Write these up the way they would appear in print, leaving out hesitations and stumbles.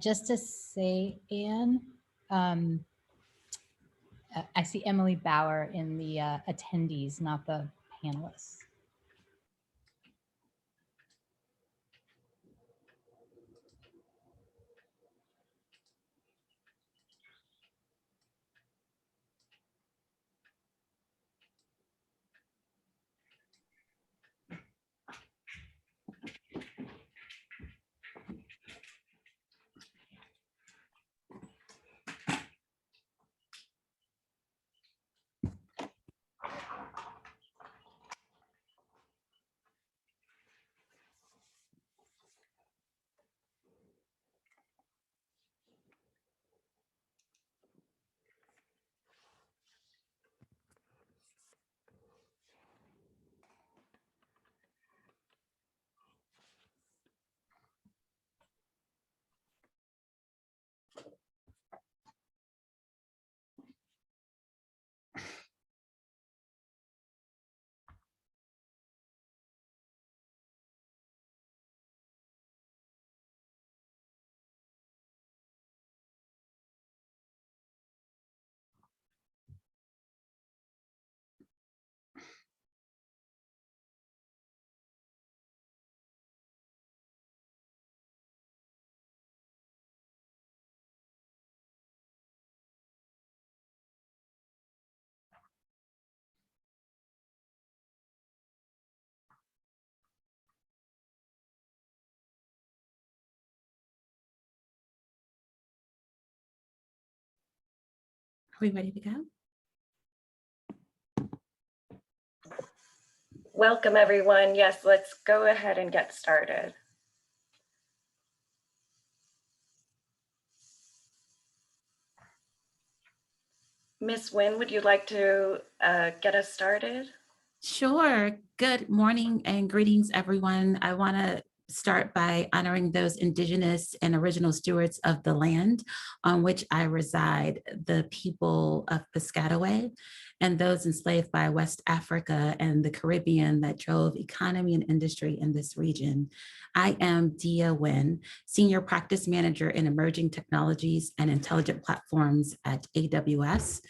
Just to say, Anne, um, I see Emily Bauer in the attendees, not the panelists. Are we ready to go? Welcome, everyone. Yes, let's go ahead and get started. Ms. Nguyen, would you like to get us started? Sure. Good morning and greetings, everyone. I want to start by honoring those Indigenous and original stewards of the land on which I reside, the people of Piscataway, and those enslaved by West Africa and the Caribbean that drove economy and industry in this region. I am Dia Nguyen, Senior Practice Manager in Emerging Technologies and Intelligent Platforms at AWS.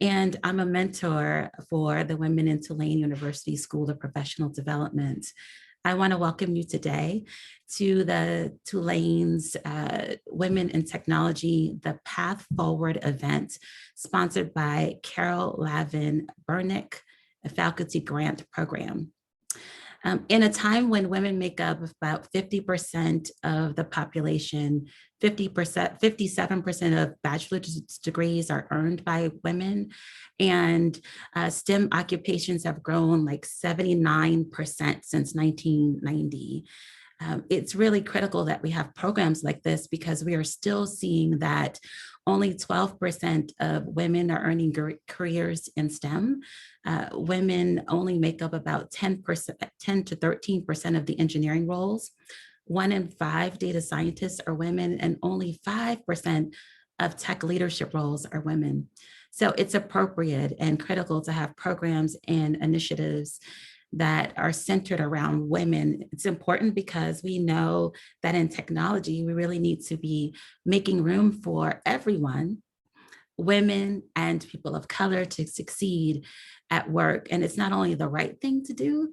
And I'm a mentor for the Women in Tulane University School of Professional Development. I want to welcome you today to the Tulane's Women in Technology, the Path Forward event, sponsored by Carol Lavin Burnick, a faculty grant program. In a time when women make up about 50% of the population, 57% of bachelor's degrees are earned by women, and STEM occupations have grown like 79% since 1990. It's really critical that we have programs like this because we are still seeing that only 12% of women are earning careers in STEM. Women only make up about 10 to 13% of the engineering roles. 1 in 5 data scientists are women, and only 5% of tech leadership roles are women. So it's appropriate and critical to have programs and initiatives that are centered around women. It's important because we know that in technology, we really need to be making room for everyone, women and people of color, to succeed at work. And it's not only the right thing to do,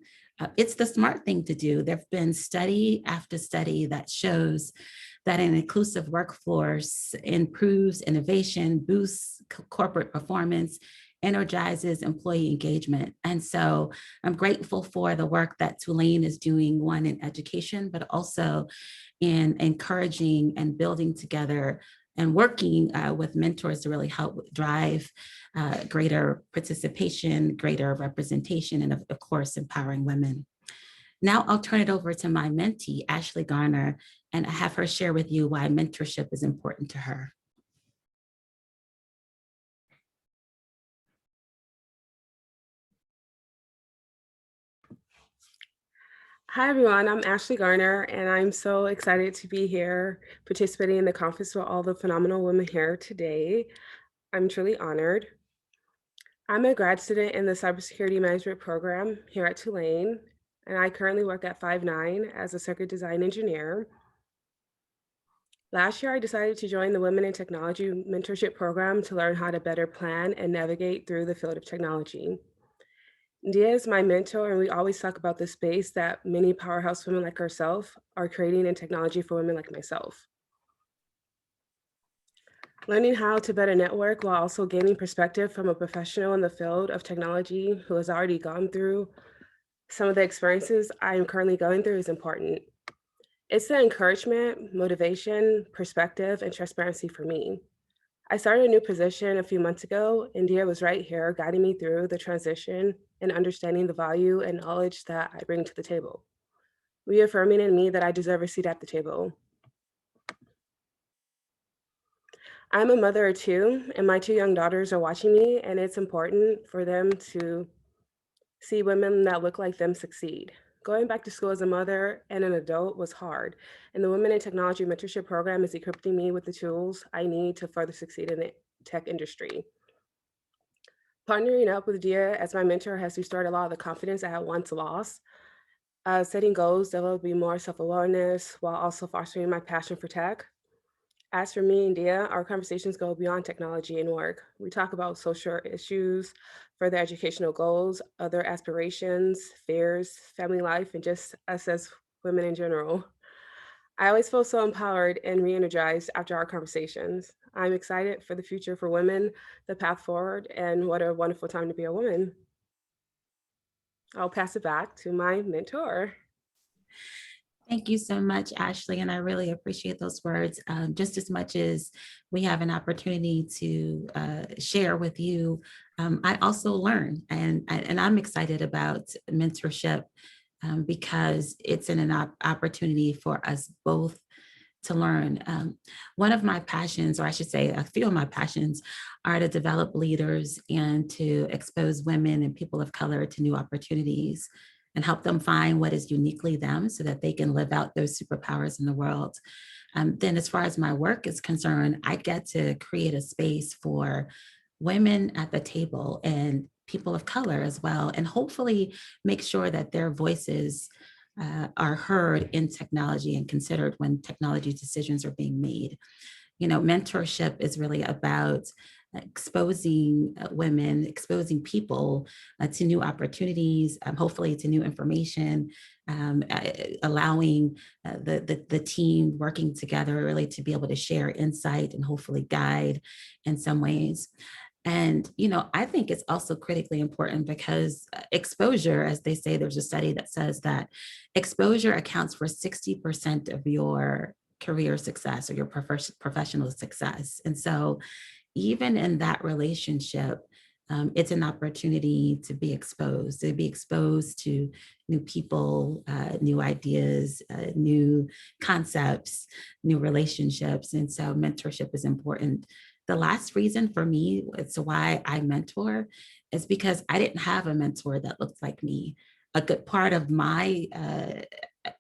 it's the smart thing to do. There have been study after study that shows that an inclusive workforce improves innovation, boosts corporate performance, energizes employee engagement. And so I'm grateful for the work that Tulane is doing, one in education, but also in encouraging and building together and working with mentors to really help drive greater participation, greater representation, and of course, empowering women. Now I'll turn it over to my mentee, Ashley Garner, and have her share with you why mentorship is important to her. Hi, everyone. I'm Ashley Garner, and I'm so excited to be here participating in the conference with all the phenomenal women here today. I'm truly honored. I'm a grad student in the Cybersecurity Management Program here at Tulane, and I currently work at Five9 as a circuit design engineer. Last year, I decided to join the Women in Technology Mentorship Program to learn how to better plan and navigate through the field of technology. Dia is my mentor, and we always talk about the space that many powerhouse women like herself are creating in technology for women like myself. Learning how to better network while also gaining perspective from a professional in the field of technology who has already gone through some of the experiences I am currently going through is important. It's the encouragement, motivation, perspective, and transparency for me. I started a new position a few months ago, and Dia was right here guiding me through the transition and understanding the value and knowledge that I bring to the table, reaffirming in me that I deserve a seat at the table. I'm a mother of two, and my two young daughters are watching me, and it's important for them to see women that look like them succeed. Going back to school as a mother and an adult was hard, and the Women in Technology Mentorship Program is equipping me with the tools I need to further succeed in the tech industry. Partnering up with Dia as my mentor has restored a lot of the confidence I had once lost. Setting goals developing more self-awareness while also fostering my passion for tech. As for me and Dia, our conversations go beyond technology and work. We talk about social issues, further educational goals, other aspirations, fears, family life, and just us as women in general. I always feel so empowered and re-energized after our conversations. I'm excited for the future for women, the path forward, and what a wonderful time to be a woman. I'll pass it back to my mentor. Thank you so much, Ashley, and I really appreciate those words. Just as much as we have an opportunity to share with you, I also learn, and I'm excited about mentorship because it's an opportunity for us both to learn. One of my passions, or I should say a few of my passions, are to develop leaders and to expose women and people of color to new opportunities and help them find what is uniquely them so that they can live out those superpowers in the world. Then as far as my work is concerned, I get to create a space for women at the table and people of color as well, and hopefully make sure that their voices are heard in technology and considered when technology decisions are being made. You know, mentorship is really about exposing women, exposing people to new opportunities, hopefully to new information, allowing the team working together really to be able to share insight and hopefully guide in some ways. And, you know, I think it's also critically important because exposure, as they say, there's a study that says that exposure accounts for 60% of your career success or your professional success. And so even in that relationship, it's an opportunity to be exposed to new people, new ideas, new concepts, new relationships. And so mentorship is important. The last reason for me as to why I mentor is because I didn't have a mentor that looked like me. A good part of my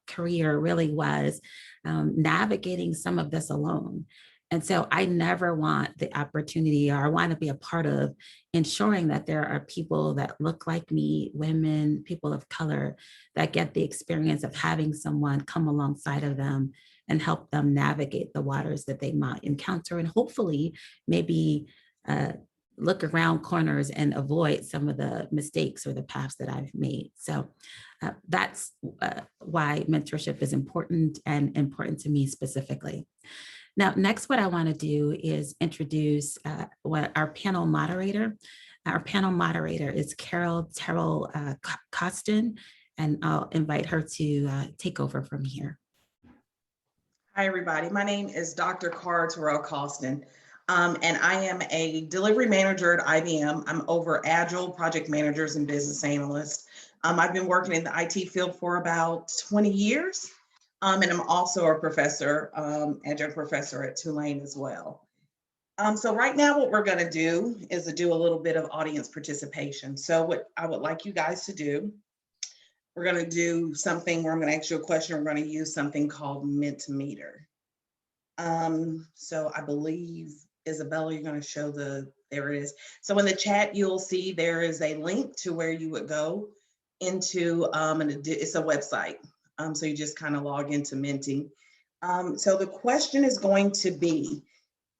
career really was navigating some of this alone. And so I never want the opportunity, or I want to be a part of ensuring that there are people that look like me, women, people of color, that get the experience of having someone come alongside of them and help them navigate the waters that they might encounter, and hopefully maybe look around corners and avoid some of the mistakes or the paths that I've made. So that's why mentorship is important, and important to me specifically. Now, next, what I want to do is introduce our panel moderator. Our panel moderator is Carol Terrell Costin, and I'll invite her to take over from here. Hi, everybody. My name is Dr. Cara Terrell Costin, and I am a delivery manager at IBM. I'm over Agile, project managers, and business analysts. I've been working in the IT field for about 20 years. And I'm also a professor, adjunct professor at Tulane as well. So right now what we're gonna do is to do a little bit of audience participation. So what I would like you guys to do, we're gonna do something where I'm gonna ask you a question. We're gonna use something called Mentimeter. So I believe, Isabella, you're gonna show there it is. So in the chat, you'll see there is a link to where you would go into, it's a website. So you just kind of log into Menti. So the question is going to be,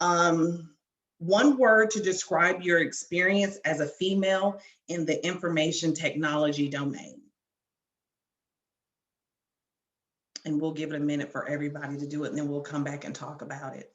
one word to describe your experience as a female in the information technology domain. And we'll give it a minute for everybody to do it, and then we'll come back and talk about it.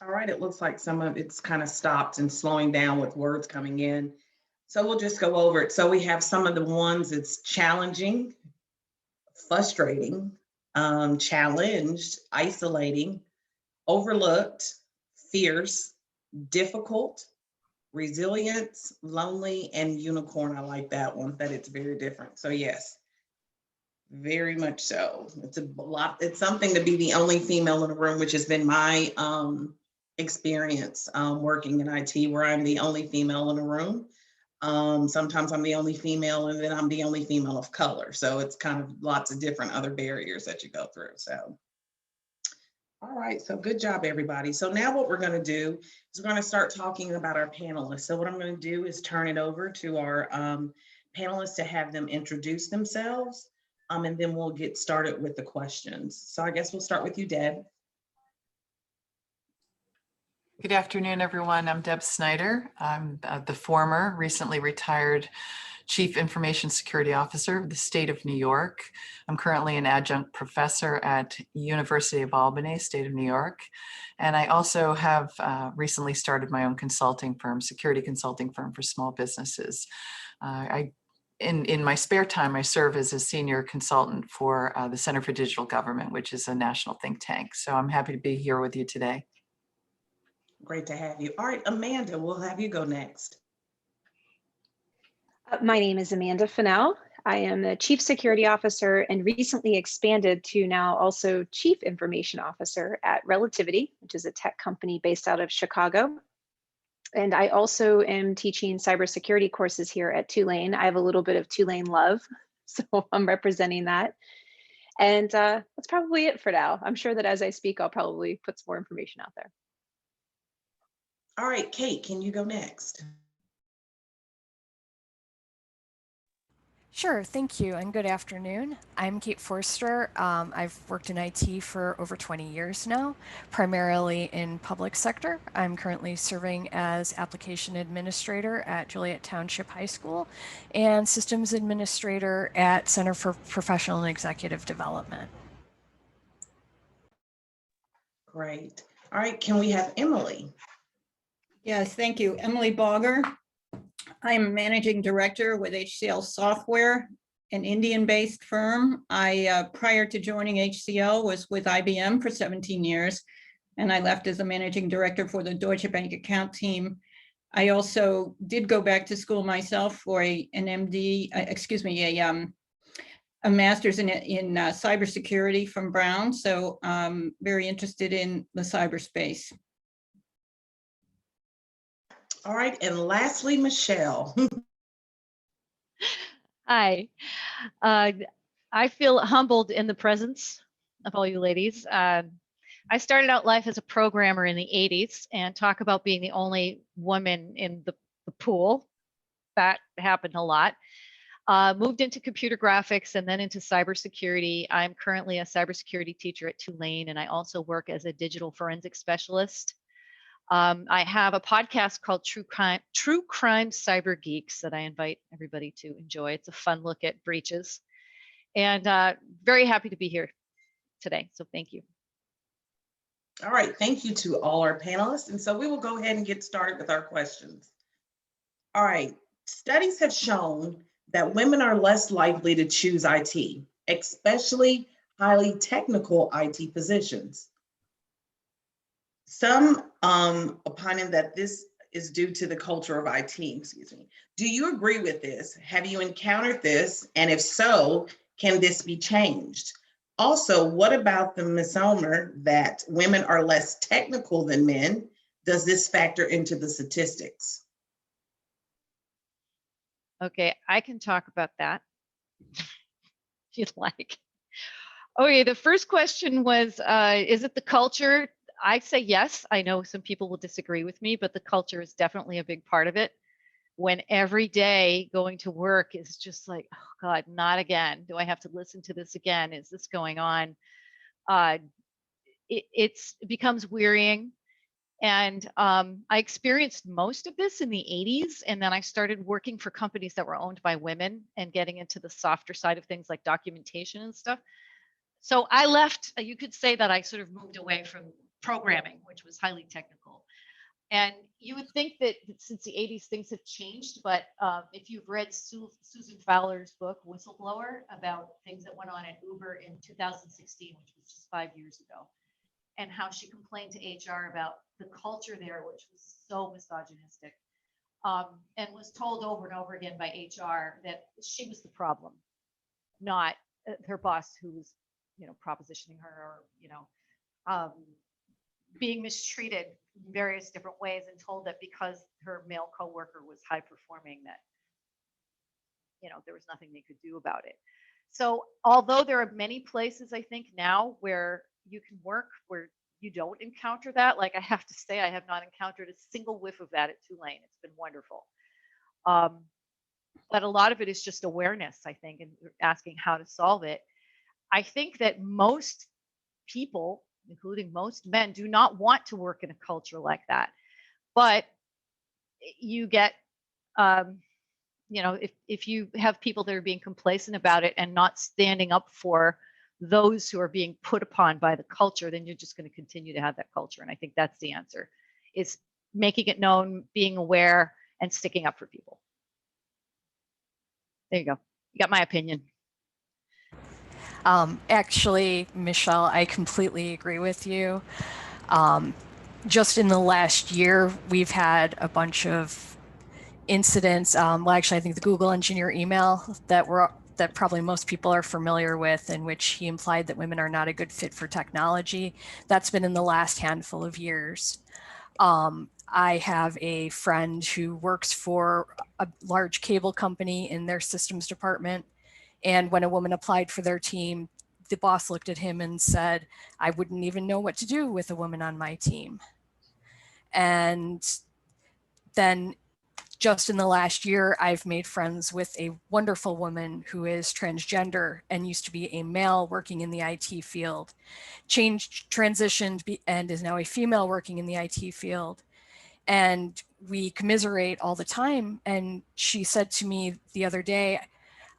All right, it looks like some of it's kind of stopped and slowing down with words coming in. So we'll just go over it. So we have some of the ones it's challenging, frustrating, challenged, isolating, overlooked, fierce, difficult, resilience, lonely, and unicorn. I like that one, that it's very different. So yes, very much so. It's a lot. It's something to be the only female in the room, which has been my experience working in IT, where I'm the only female in the room. Sometimes I'm the only female, and then I'm the only female of color. So it's kind of lots of different other barriers that you go through. So, all right, so good job, everybody. So now what we're going to do is we're going to start talking about our panelists. So what I'm going to do is turn it over to our panelists to have them introduce themselves, and then we'll get started with the questions. So I guess we'll start with you, Deb. Good afternoon, everyone. I'm Deb Snyder. I'm the former, recently retired Chief Information Security Officer of the state of New York. I'm currently an adjunct professor at University of Albany, state of New York. And I also have recently started my own consulting firm, security consulting firm for small businesses. In my spare time, I serve as a senior consultant for the Center for Digital Government, which is a national think tank. So I'm happy to be here with you today. Great to have you. All right, Amanda, we'll have you go next. My name is Amanda Fennell. I am the Chief Security Officer and recently expanded to now also Chief Information Officer at Relativity, which is a tech company based out of Chicago. And I also am teaching cybersecurity courses here at Tulane. I have a little bit of Tulane love, so I'm representing that. And that's probably it for now. I'm sure that as I speak, I'll probably put some more information out there. All right, Kate, can you go next? Sure, thank you, and good afternoon. I'm Kate Forster. I've worked in IT for over 20 years now, primarily in public sector. I'm currently serving as application administrator at Joliet Township High School and systems administrator at Center for Professional and Executive Development. Great. All right, can we have Emily? Yes, thank you. Emily Bogger. I'm managing director with HCL Software, an Indian-based firm. I, prior to joining HCL, was with IBM for 17 years, and I left as a managing director for the Deutsche Bank account team. I also did go back to school myself for an MD, a master's in cybersecurity from Brown. So I'm very interested in the cyberspace. All right, and lastly, Michelle. Hi, I feel humbled in the presence of all you ladies. I started out life as a programmer in the 80s, and talk about being the only woman in the pool. That happened a lot. Moved into computer graphics and then into cybersecurity. I'm currently a cybersecurity teacher at Tulane, and I also work as a digital forensic specialist. I have a podcast called True Crime Cyber Geeks that I invite everybody to enjoy. It's a fun look at breaches, and very happy to be here today. So thank you. All right, thank you to all our panelists. And so we will go ahead and get started with our questions. All right, studies have shown that women are less likely to choose IT, especially highly technical IT positions. Some opining that this is due to the culture of IT, excuse me. Do you agree with this? Have you encountered this? And if so, can this be changed? Also, what about the misnomer that women are less technical than men? Does this factor into the statistics? Okay, I can talk about that if you'd like. Okay, the first question was, is it the culture? I say yes. I know some people will disagree with me, but the culture is definitely a big part of it. When every day going to work is just like, oh God, not again. Do I have to listen to this again? Is this going on? It becomes wearying. And I experienced most of this in the 80s. And then I started working for companies that were owned by women and getting into the softer side of things like documentation and stuff. So I left, you could say that I sort of moved away from programming, which was highly technical. And you would think that since the 80s, things have changed. But if you've read Susan Fowler's book, Whistleblower, about things that went on at Uber in 2016, which was just 5 years ago, and how she complained to HR about the culture there, which was so misogynistic, and was told over and over again by HR that she was the problem, not her boss, who was, propositioning her, or, being mistreated in various different ways, and told that because her male coworker was high performing, that, there was nothing they could do about it. So although there are many places, I think now where you can work where you don't encounter that, like I have to say, I have not encountered a single whiff of that at Tulane. It's been wonderful. But a lot of it is just awareness, I think, and asking how to solve it. I think that most people, including most men, do not want to work in a culture like that. But you get, if you have people that are being complacent about it and not standing up for those who are being put upon by the culture, then you're just going to continue to have that culture. And I think that's the answer, is making it known, being aware, and sticking up for people. There you go. You got my opinion. Actually, Michelle, I completely agree with you. Just in the last year, we've had a bunch of incidents. Well, actually, I think the Google engineer email that probably most people are familiar with, in which he implied that women are not a good fit for technology. That's been in the last handful of years. I have a friend who works for a large cable company in their systems department. And when a woman applied for their team, the boss looked at him and said, I wouldn't even know what to do with a woman on my team. And then just in the last year, I've made friends with a wonderful woman who is transgender and used to be a male working in the IT field, transitioned and is now a female working in the IT field. And we commiserate all the time. And she said to me the other day,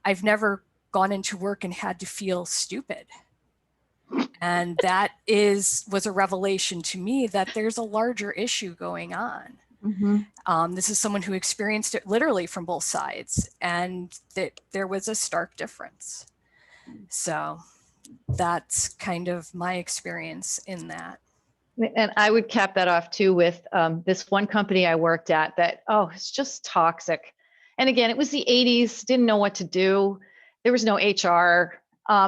I've never gone into work and had to feel stupid. And that was a revelation to me that there's a larger issue going on. Mm-hmm. This is someone who experienced it literally from both sides, and that there was a stark difference. So that's kind of my experience in that. And I would cap that off too with this one company I worked at that, it's just toxic. And again, it was the 80s, didn't know what to do. There was no HR.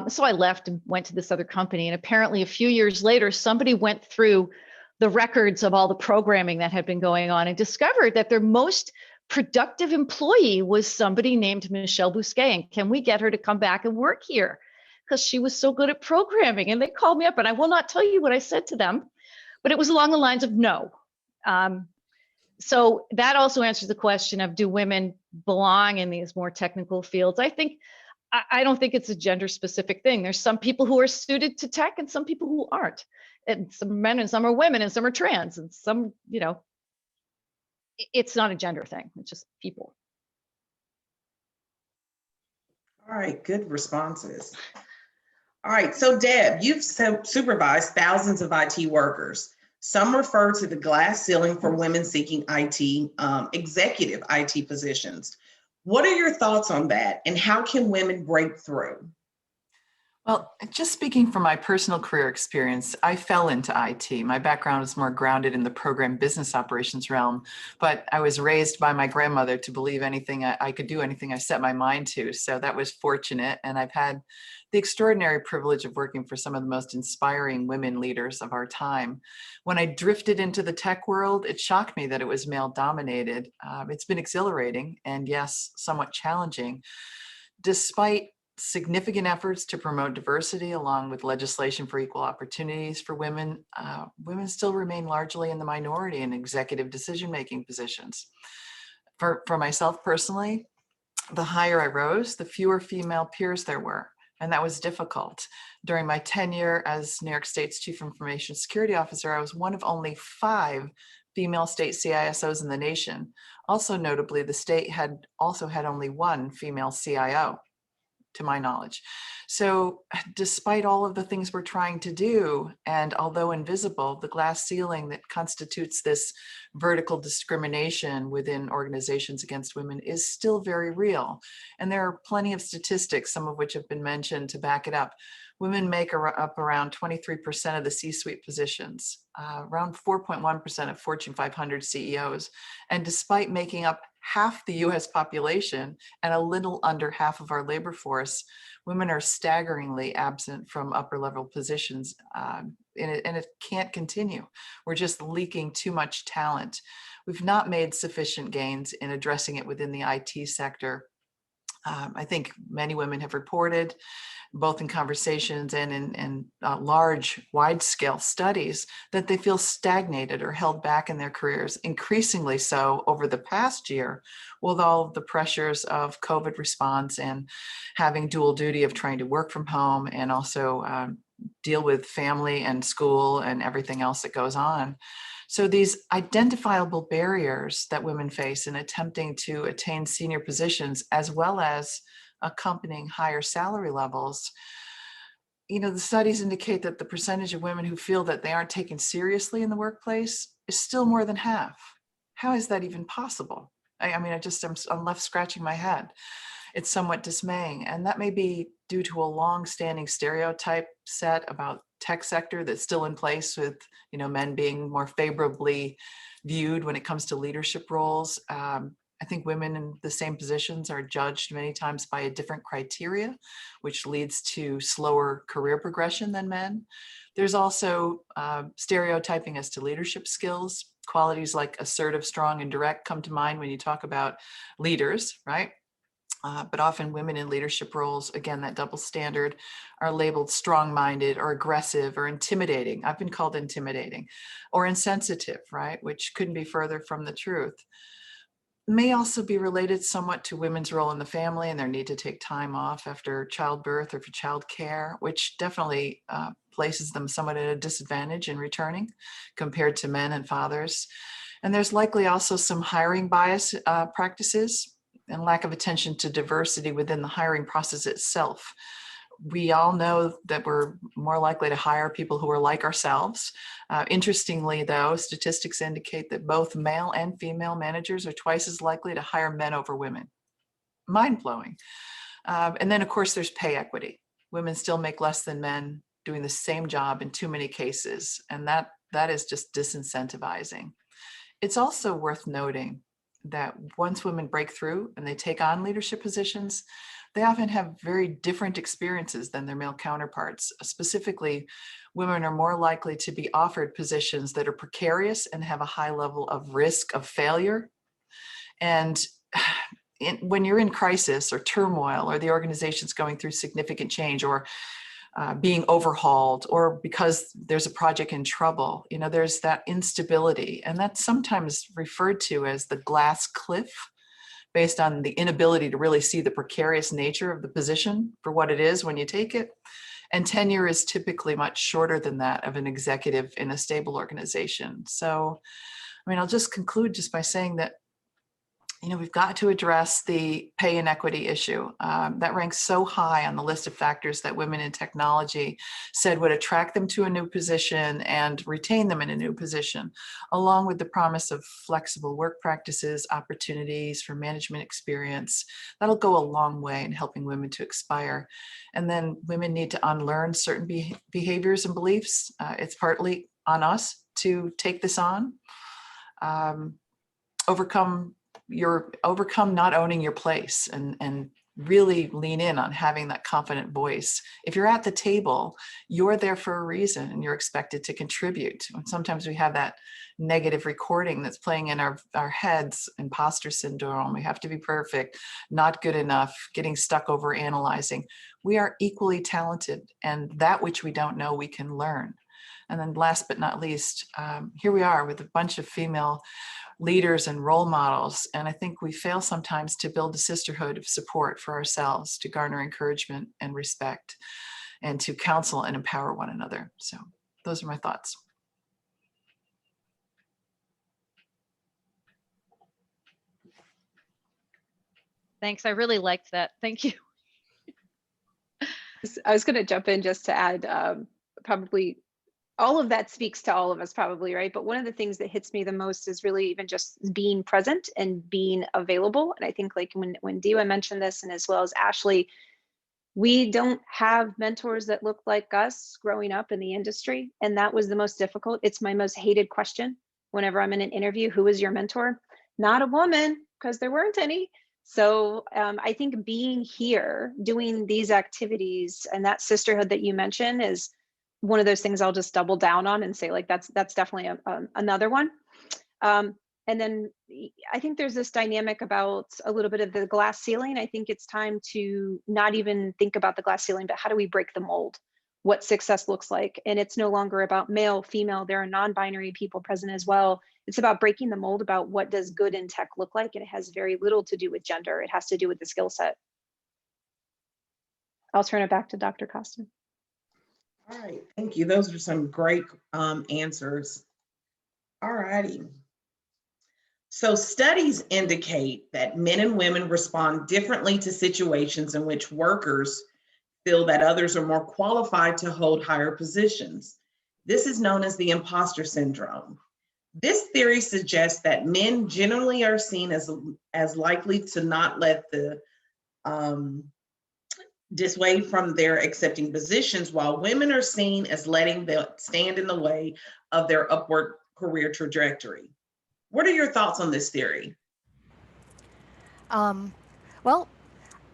So I left and went to this other company. And apparently a few years later, somebody went through the records of all the programming that had been going on and discovered that their most productive employee was somebody named Michelle Bousquet. And can we get her to come back and work here? Because she was so good at programming. And they called me up, and I will not tell you what I said to them, but it was along the lines of no. So that also answers the question of, do women belong in these more technical fields? I don't think it's a gender specific thing. There's some people who are suited to tech and some people who aren't. And some men and some are women and some are trans and some, it's not a gender thing. It's just people. All right, good responses. All right, so Deb, you've supervised thousands of IT workers. Some refer to the glass ceiling for women seeking IT, executive IT positions. What are your thoughts on that, and how can women break through? Well, just speaking from my personal career experience, I fell into IT. My background is more grounded in the program business operations realm, but I was raised by my grandmother to believe anything I could do, anything I set my mind to. So that was fortunate. And I've had the extraordinary privilege of working for some of the most inspiring women leaders of our time. When I drifted into the tech world, it shocked me that it was male dominated. It's been exhilarating and, yes, somewhat challenging. Despite significant efforts to promote diversity along with legislation for equal opportunities for women, women still remain largely in the minority in executive decision-making positions. For myself personally, the higher I rose, the fewer female peers there were, and that was difficult. During my tenure as New York State's Chief Information Security Officer, I was one of only 5 female state CISOs in the nation. Also notably, the state had also had only 1 female CIO, to my knowledge. So despite all of the things we're trying to do, and although invisible, the glass ceiling that constitutes this vertical discrimination within organizations against women is still very real. And there are plenty of statistics, some of which have been mentioned, to back it up. Women make up around 23% of the C-suite positions, around 4.1% of Fortune 500 CEOs. And despite making up half the US population and a little under half of our labor force, women are staggeringly absent from upper level positions, and it can't continue. We're just leaking too much talent. We've not made sufficient gains in addressing it within the IT sector. I think many women have reported, both in conversations and in large, wide-scale studies, that they feel stagnated or held back in their careers, increasingly so over the past year, with all of the pressures of COVID response and having dual duty of trying to work from home and also deal with family and school and everything else that goes on. So these identifiable barriers that women face in attempting to attain senior positions, as well as accompanying higher salary levels, the studies indicate that the percentage of women who feel that they aren't taken seriously in the workplace is still more than half. How is that even possible? I'm left scratching my head. It's somewhat dismaying. And that may be due to a long-standing stereotype set about tech sector that's still in place, with men being more favorably viewed when it comes to leadership roles. I think women in the same positions are judged many times by a different criteria, which leads to slower career progression than men. There's also stereotyping as to leadership skills. Qualities like assertive, strong, and direct come to mind when you talk about leaders, right? But often women in leadership roles, again, that double standard, are labeled strong-minded or aggressive or intimidating. I've been called intimidating, or insensitive, right? Which couldn't be further from the truth. May also be related somewhat to women's role in the family and their need to take time off after childbirth or for childcare, which definitely places them somewhat at a disadvantage in returning compared to men and fathers. And there's likely also some hiring bias practices and lack of attention to diversity within the hiring process itself. We all know that we're more likely to hire people who are like ourselves. Interestingly, though, statistics indicate that both male and female managers are twice as likely to hire men over women. Mind-blowing. And then, of course, there's pay equity. Women still make less than men doing the same job in too many cases, and that is just disincentivizing. It's also worth noting that once women break through and they take on leadership positions, they often have very different experiences than their male counterparts. Specifically, women are more likely to be offered positions that are precarious and have a high level of risk of failure. And when you're in crisis or turmoil, or the organization's going through significant change, or being overhauled, or because there's a project in trouble. You know, there's that instability, and that's sometimes referred to as the glass cliff, based on the inability to really see the precarious nature of the position for what it is when you take it. And tenure is typically much shorter than that of an executive in a stable organization. So, I mean, I'll just conclude just by saying that, you know, we've got to address the pay inequity issue. That ranks so high on the list of factors that women in technology said would attract them to a new position and retain them in a new position, along with the promise of flexible work practices, opportunities for management experience. That'll go a long way in helping women to aspire. And then women need to unlearn certain behaviors and beliefs. It's partly on us to take this on. Overcome not owning your place, and really lean in on having that confident voice. If you're at the table, you're there for a reason, and you're expected to contribute. And sometimes we have that negative recording that's playing in our heads, imposter syndrome. We have to be perfect, not good enough, getting stuck over analyzing. We are equally talented, and that which we don't know, we can learn. And then last but not least, here we are with a bunch of female leaders and role models. And I think we fail sometimes to build a sisterhood of support for ourselves, to garner encouragement and respect, and to counsel and empower one another. So those are my thoughts. Thanks. I really liked that. Thank you. I was going to jump in just to add, probably all of that speaks to all of us probably, right? But one of the things that hits me the most is really even just being present and being available. And I think like when Diwa mentioned this, and as well as Ashley, we don't have mentors that look like us growing up in the industry. And that was the most difficult. It's my most hated question whenever I'm in an interview: who is your mentor? Not a woman, because there weren't any. So I think being here, doing these activities, and that sisterhood that you mentioned is one of those things I'll just double down on and say, like, that's definitely another one. And then I think there's this dynamic about a little bit of the glass ceiling. I think it's time to not even think about the glass ceiling, but how do we break the mold? What success looks like. And it's no longer about male, female, there are non-binary people present as well. It's about breaking the mold about what does good in tech look like. And it has very little to do with gender. It has to do with the skill set. I'll turn it back to Dr. Costin. All right, thank you. Those are some great answers. All righty. So studies indicate that men and women respond differently to situations in which workers feel that others are more qualified to hold higher positions. This is known as the imposter syndrome. This theory suggests that men generally are seen as likely to not let the dissuade from their accepting positions, while women are seen as letting them stand in the way of their upward career trajectory. What are your thoughts on this theory? Well,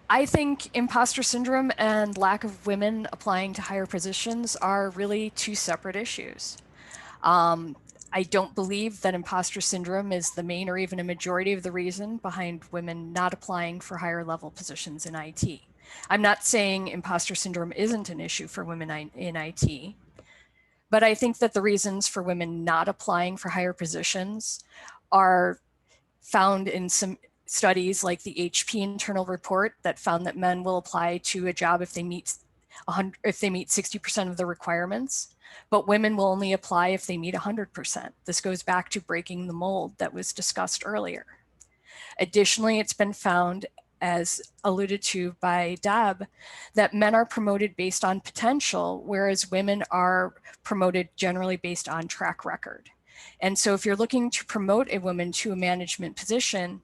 I think imposter syndrome and lack of women applying to higher positions are really two separate issues. I don't believe that imposter syndrome is the main or even a majority of the reason behind women not applying for higher level positions in IT. I'm not saying imposter syndrome isn't an issue for women in IT, but I think that the reasons for women not applying for higher positions are found in some studies like the HP internal report that found that men will apply to a job if they meet 60% of the requirements, but women will only apply if they meet 100%. This goes back to breaking the mold that was discussed earlier. Additionally, it's been found, as alluded to by Deb, that men are promoted based on potential, whereas women are promoted generally based on track record. And so if you're looking to promote a woman to a management position,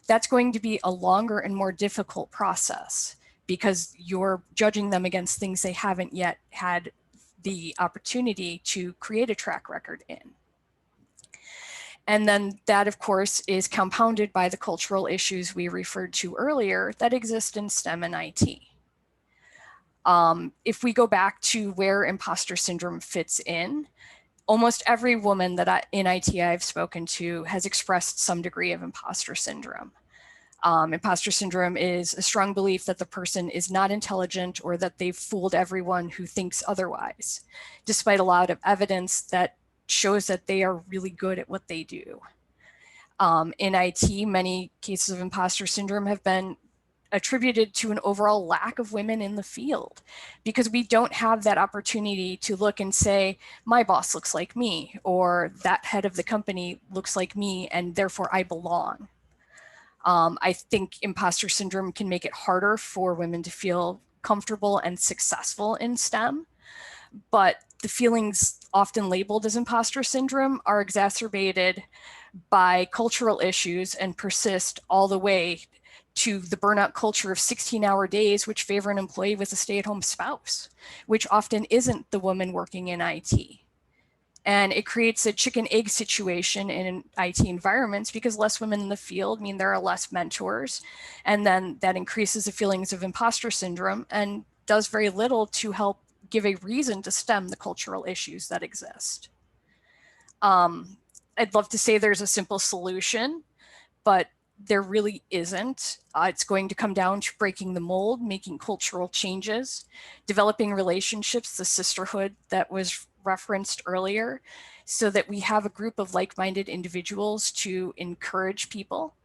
that's going to be a longer and more difficult process because you're judging them against things they haven't yet had the opportunity to create a track record in. And then that, of course, is compounded by the cultural issues we referred to earlier that exist in STEM and IT. If we go back to where imposter syndrome fits in, almost every woman that in IT I've spoken to has expressed some degree of imposter syndrome. Imposter syndrome is a strong belief that the person is not intelligent or that they've fooled everyone who thinks otherwise, despite a lot of evidence that shows that they are really good at what they do. In IT, many cases of imposter syndrome have been attributed to an overall lack of women in the field, because we don't have that opportunity to look and say, my boss looks like me, or that head of the company looks like me, and therefore I belong. I think imposter syndrome can make it harder for women to feel comfortable and successful in STEM, but the feelings often labeled as imposter syndrome are exacerbated by cultural issues and persist all the way to the burnout culture of 16-hour days, which favor an employee with a stay-at-home spouse, which often isn't the woman working in IT. And it creates a chicken egg situation in IT environments, because less women in the field mean there are less mentors. And then that increases the feelings of imposter syndrome and does very little to help give a reason to stem the cultural issues that exist. I'd love to say there's a simple solution, but there really isn't. It's going to come down to breaking the mold, making cultural changes, developing relationships, the sisterhood that was referenced earlier, so that we have a group of like-minded individuals to encourage people.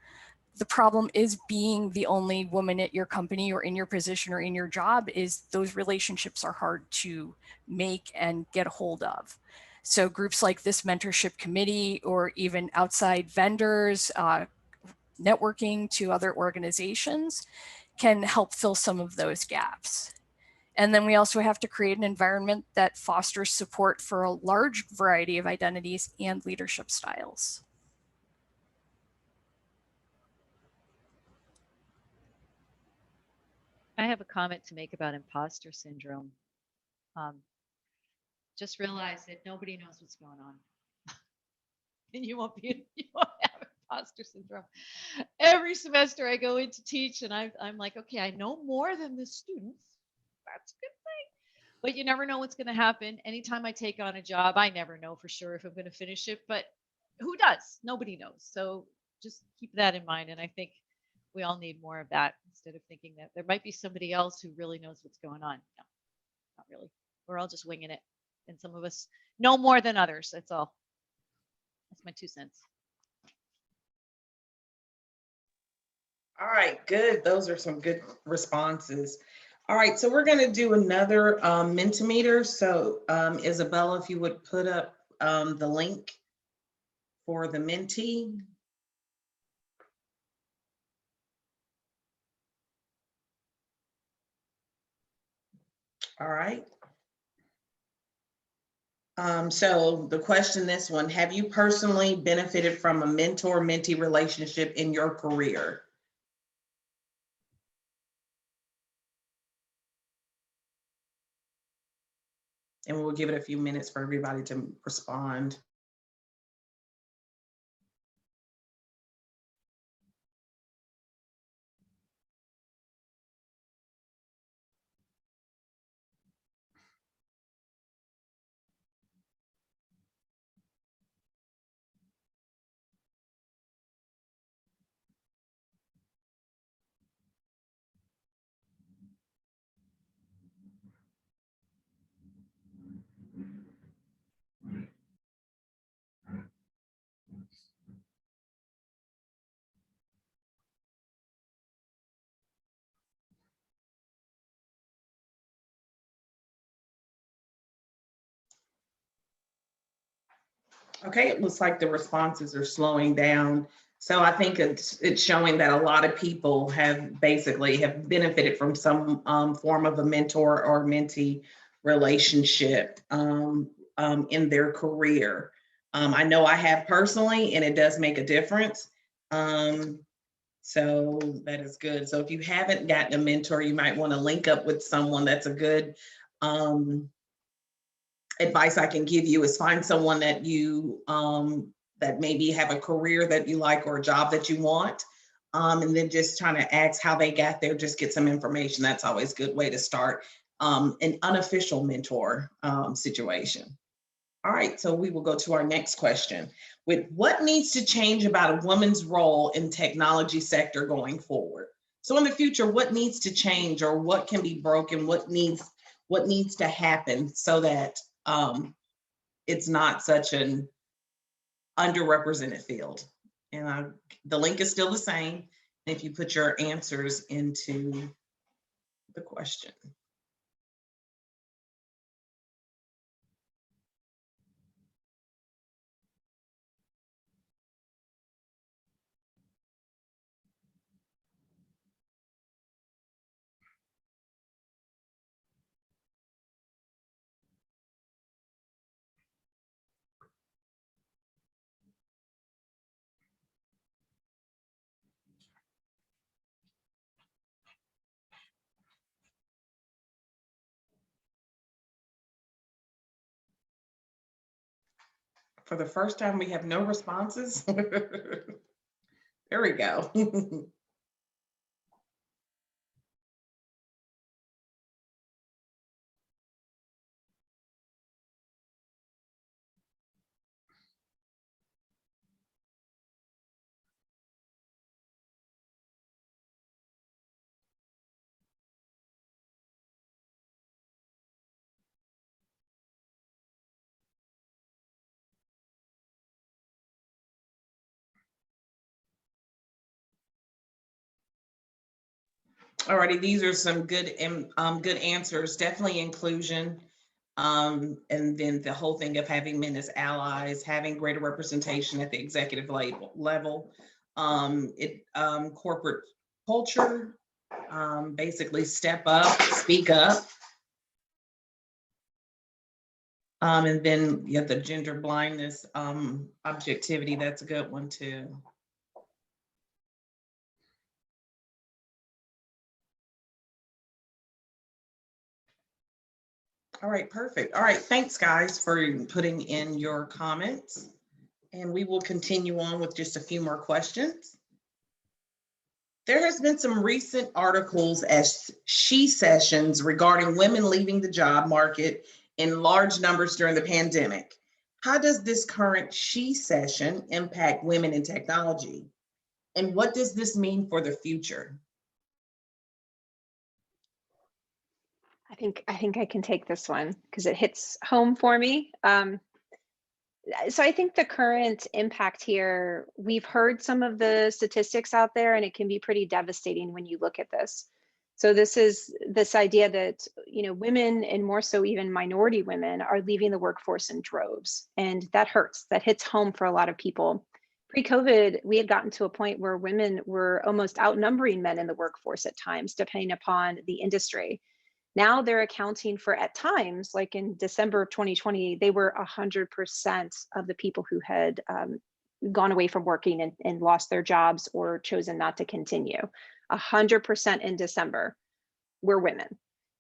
The problem is, being the only woman at your company or in your position or in your job, is those relationships are hard to make and get a hold of. So groups like this mentorship committee, or even outside vendors, networking to other organizations, can help fill some of those gaps. And then we also have to create an environment that fosters support for a large variety of identities and leadership styles. I have a comment to make about imposter syndrome. Just realize that nobody knows what's going on. And you won't have imposter syndrome. Every semester I go in to teach, and I'm like, okay, I know more than the students. That's a good thing. But you never know what's going to happen. Anytime I take on a job, I never know for sure if I'm going to finish it. But who does? Nobody knows. So just keep that in mind. And I think we all need more of that, instead of thinking that there might be somebody else who really knows what's going on. No, not really. We're all just winging it. And some of us know more than others. That's all. That's my 2 cents. All right, good. Those are some good responses. All right, so we're going to do another Mentimeter. So Isabella, if you would put up the link for the mentee. All right. So the question, this one, have you personally benefited from a mentor-mentee relationship in your career? And we'll give it a few minutes for everybody to respond. Okay, it looks like the responses are slowing down. So I think it's showing that a lot of people have benefited from some form of a mentor or mentee relationship in their career. I know I have personally, and it does make a difference. So that is good. So if you haven't gotten a mentor, you might want to link up with someone. That's a good advice I can give you, is find someone that you that maybe have a career that you like or a job that you want, and then just trying to ask how they got there. Just get some information. That's always a good way to start an unofficial mentor situation. All right, so we will go to our next question. with what needs to change about a woman's role in technology sector going forward. So in the future, what needs to change, or what can be broken, what needs to happen so that it's not such an underrepresented field. And the link is still the same if you put your answers into the question. For the first time, we have no responses. There we go. Alrighty, these are some good answers. Definitely inclusion, and then the whole thing of having men as allies, having greater representation at the executive level, corporate culture, basically step up, speak up, and then the gender blindness, objectivity. That's a good one too. All right, perfect. All right, thanks guys for putting in your comments. And we will continue on with just a few more questions. There has been some recent articles as she sessions regarding women leaving the job market in large numbers during the pandemic. How does this current she session impact women in technology? And what does this mean for the future? I think I can take this one because it hits home for me. So I think the current impact here, we've heard some of the statistics out there, and it can be pretty devastating when you look at this. So this is this idea that, you know, women, and more so even minority women, are leaving the workforce in droves, and that hurts. That hits home for a lot of people. Pre-COVID, we had gotten to a point where women were almost outnumbering men in the workforce at times, depending upon the industry. Now they're accounting for, at times, like in December of 2020, they were 100% of the people who had gone away from working and lost their jobs or chosen not to continue. 100% in December were women.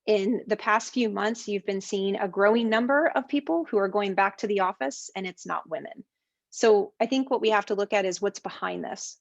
In the past few months, you've been seeing a growing number of people who are going back to the office, and it's not women. So I think what we have to look at is what's behind this.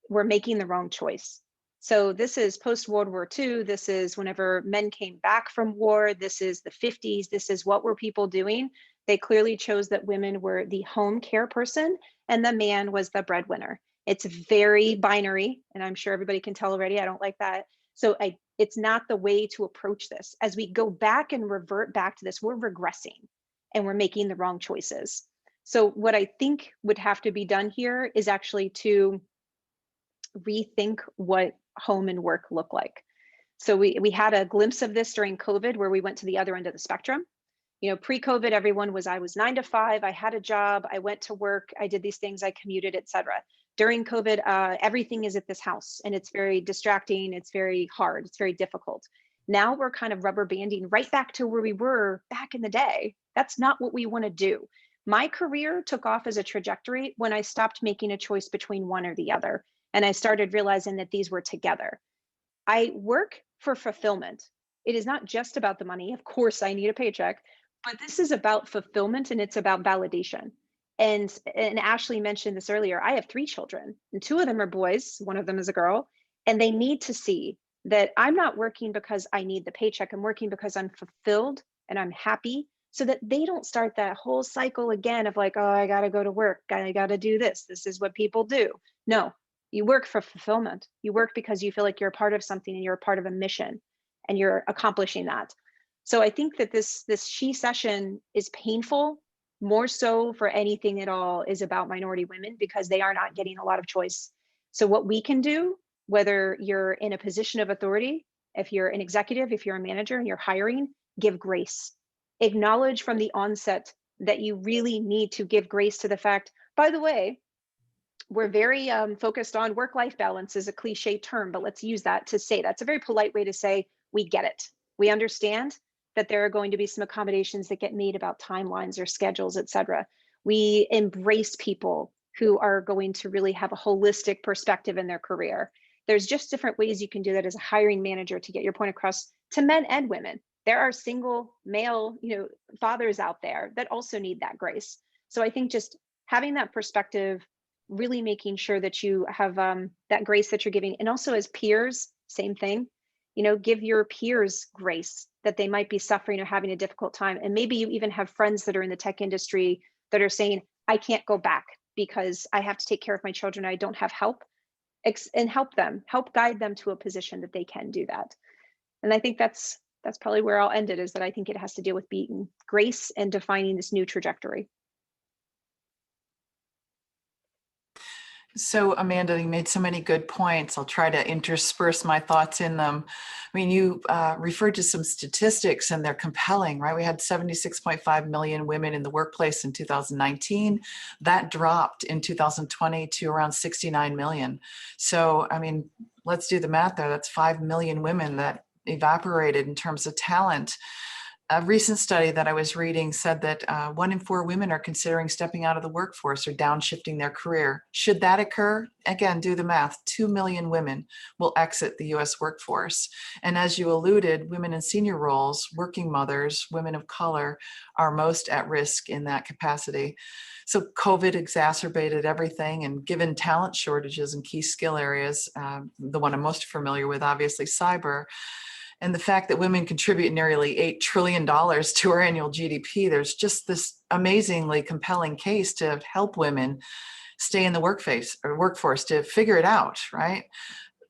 We're making the wrong choice. So this is post-World War II. This is whenever men came back from war. This is the 50s. This is what were people doing? They clearly chose that women were the home care person and the man was the breadwinner. It's very binary, and I'm sure everybody can tell already I don't like that. So it's not the way to approach this. As we go back and revert back to this, we're regressing and we're making the wrong choices. So what I think would have to be done here is actually to rethink what home and work look like. So we had a glimpse of this during COVID, where we went to the other end of the spectrum. You know, pre-COVID, everyone was, I was 9 to 5, I had a job, I went to work, I did these things, I commuted, etc. During COVID, everything is at this house, and it's very distracting, it's very hard, it's very difficult. Now we're kind of rubber banding right back to where we were back in the day. That's not what we want to do. My career took off as a trajectory when I stopped making a choice between one or the other. And I started realizing that these were together. I work for fulfillment. It is not just about the money. Of course, I need a paycheck, but this is about fulfillment, and it's about validation. And Ashley mentioned this earlier. I have 3 children, and 2 of them are boys. One of them is a girl, and they need to see that I'm not working because I need the paycheck. I'm working because I'm fulfilled and I'm happy. so that they don't start that whole cycle again of like, oh, I got to go to work. I got to do this. This is what people do. No, you work for fulfillment. You work because you feel like you're a part of something and you're a part of a mission and you're accomplishing that. So I think that this She session is painful, more so for anything at all is about minority women, because they are not getting a lot of choice. So what we can do, whether you're in a position of authority, if you're an executive, if you're a manager and you're hiring, give grace. Acknowledge from the onset that you really need to give grace to the fact, by the way, we're very focused on work-life balance is a cliche term, but let's use that to say that's a very polite way to say we get it. We understand that there are going to be some accommodations that get made about timelines or schedules, et cetera. We embrace people who are going to really have a holistic perspective in their career. There's just different ways you can do that as a hiring manager to get your point across to men and women. There are single male, fathers out there that also need that grace. So I think just having that perspective, really making sure that you have that grace that you're giving, and also as peers, same thing. Give your peers grace that they might be suffering or having a difficult time. And maybe you even have friends that are in the tech industry that are saying, I can't go back because I have to take care of my children. I don't have help. And help guide them to a position that they can do that. And I think that's probably where I'll end it, is that I think it has to deal with being grace and defining this new trajectory. So Amanda, you made so many good points. I'll try to intersperse my thoughts in them. I mean, you referred to some statistics and they're compelling, right? We had 76.5 million women in the workplace in 2019. That dropped in 2020 to around 69 million. So, I mean, let's do the math there. That's 5 million women that evaporated in terms of talent. A recent study that I was reading said that 1 in 4 women are considering stepping out of the workforce or downshifting their career. Should that occur, again, do the math, 2 million women will exit the US workforce. And as you alluded, women in senior roles, working mothers, women of color are most at risk in that capacity. So COVID exacerbated everything, and given talent shortages in key skill areas, the one I'm most familiar with, obviously cyber, and the fact that women contribute nearly $8 trillion to our annual GDP, there's just this amazingly compelling case to help women stay in the workforce, to figure it out, right?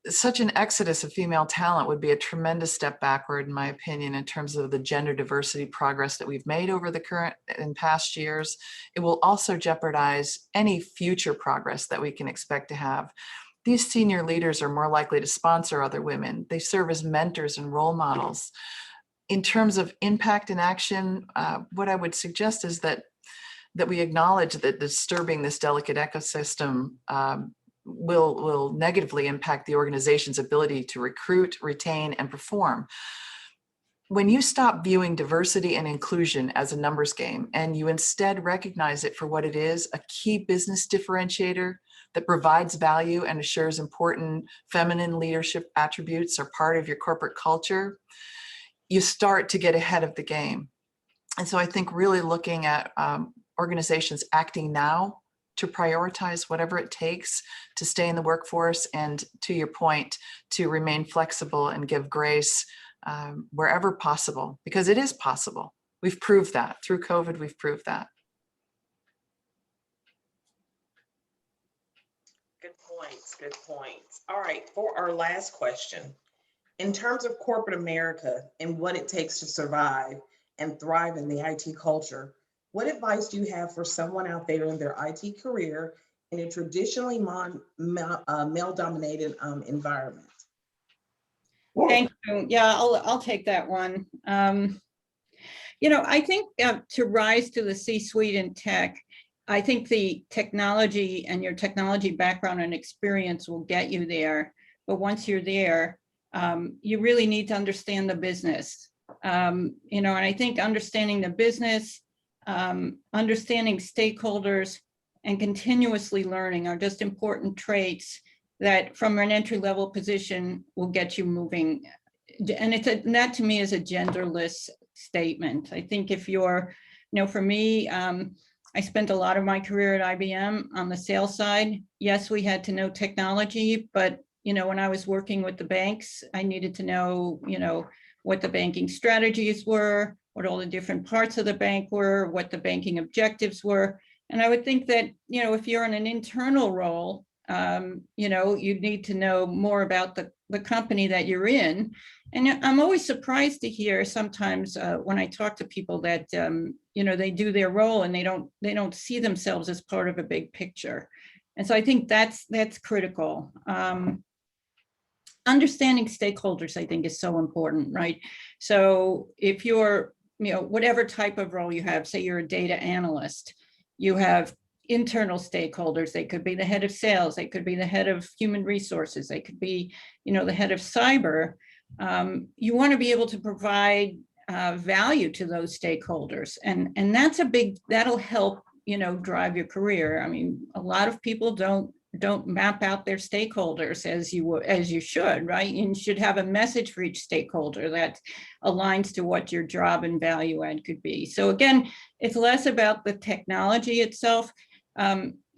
Such an exodus of female talent would be a tremendous step backward, in my opinion, in terms of the gender diversity progress that we've made over the current and past years. It will also jeopardize any future progress that we can expect to have. These senior leaders are more likely to sponsor other women. They serve as mentors and role models. In terms of impact and action, what I would suggest is that we acknowledge that disturbing this delicate ecosystem will negatively impact the organization's ability to recruit, retain, and perform. When you stop viewing diversity and inclusion as a numbers game, and you instead recognize it for what it is, a key business differentiator that provides value and assures important feminine leadership attributes are part of your corporate culture, you start to get ahead of the game. And so I think really looking at organizations acting now to prioritize whatever it takes to stay in the workforce, and to your point, to remain flexible and give grace wherever possible, because it is possible. We've proved that through COVID, we've proved that. Good points, good points. All right, for our last question, in terms of corporate America and what it takes to survive and thrive in the IT culture, what advice do you have for someone out there in their IT career in a traditionally male-dominated environment? Thank you. Yeah, I'll take that one. I think to rise to the C-suite in tech, I think the technology and your technology background and experience will get you there. But once you're there, you really need to understand the business. And I think understanding the business, understanding stakeholders, and continuously learning are just important traits that from an entry-level position will get you moving. And that to me is a genderless statement. I think if you're, for me, I spent a lot of my career at IBM on the sales side. Yes, we had to know technology, but when I was working with the banks, I needed to know, what the banking strategies were, what all the different parts of the bank were, what the banking objectives were. And I would think that, you know, if you're in an internal role, you know, you need to know more about the company that you're in. And I'm always surprised to hear sometimes when I talk to people that, you know, they do their role and they don't see themselves as part of a big picture. And so I think that's critical. Understanding stakeholders, I think, is so important, right? So if you're, you know, whatever type of role you have, say you're a data analyst, you have internal stakeholders. They could be the head of sales, they could be the head of human resources, they could be, you know, the head of cyber. You want to be able to provide value to those stakeholders, and that's that'll help, you know, drive your career. I mean, a lot of people don't map out their stakeholders as you should, right? You should have a message for each stakeholder that aligns to what your job and value add could be. So again, it's less about the technology itself.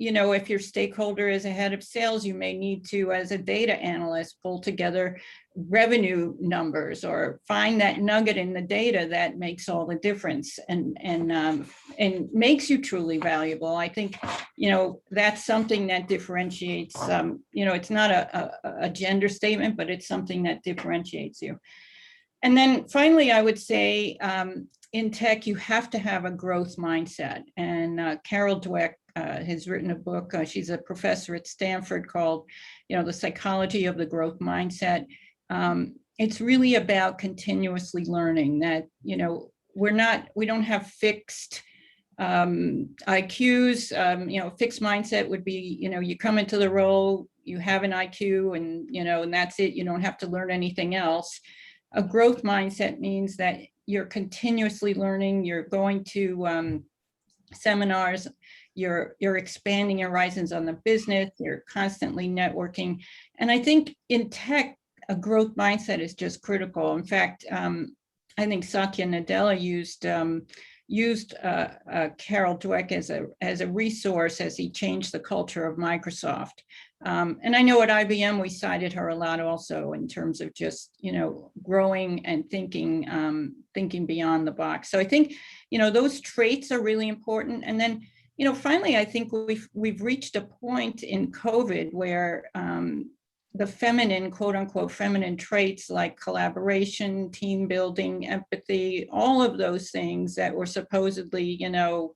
You know, if your stakeholder is a head of sales, you may need to, as a data analyst, pull together revenue numbers or find that nugget in the data that makes all the difference and makes you truly valuable. I think, you know, that's something that differentiates, you know, it's not a gender statement, but it's something that differentiates you. And then finally, I would say in tech, you have to have a growth mindset. And Carol Dweck has written a book. She's a professor at Stanford called, you know, The Psychology of the Growth Mindset. It's really about continuously learning that, you know, we don't have fixed IQs. You know, fixed mindset would be, you know, you come into the role, you have an IQ and, you know, and that's it. You don't have to learn anything else. A growth mindset means that you're continuously learning, you're going to seminars, you're expanding your horizons on the business, you're constantly networking. And I think in tech, a growth mindset is just critical. In fact, I think Satya Nadella used Carol Dweck as a resource as he changed the culture of Microsoft. And I know at IBM, we cited her a lot also in terms of just, you know, growing and thinking beyond the box. So I think, you know, those traits are really important. And then, you know, finally, I think we've reached a point in COVID where the feminine, quote unquote, feminine traits like collaboration, team building, empathy, all of those things that were supposedly, you know,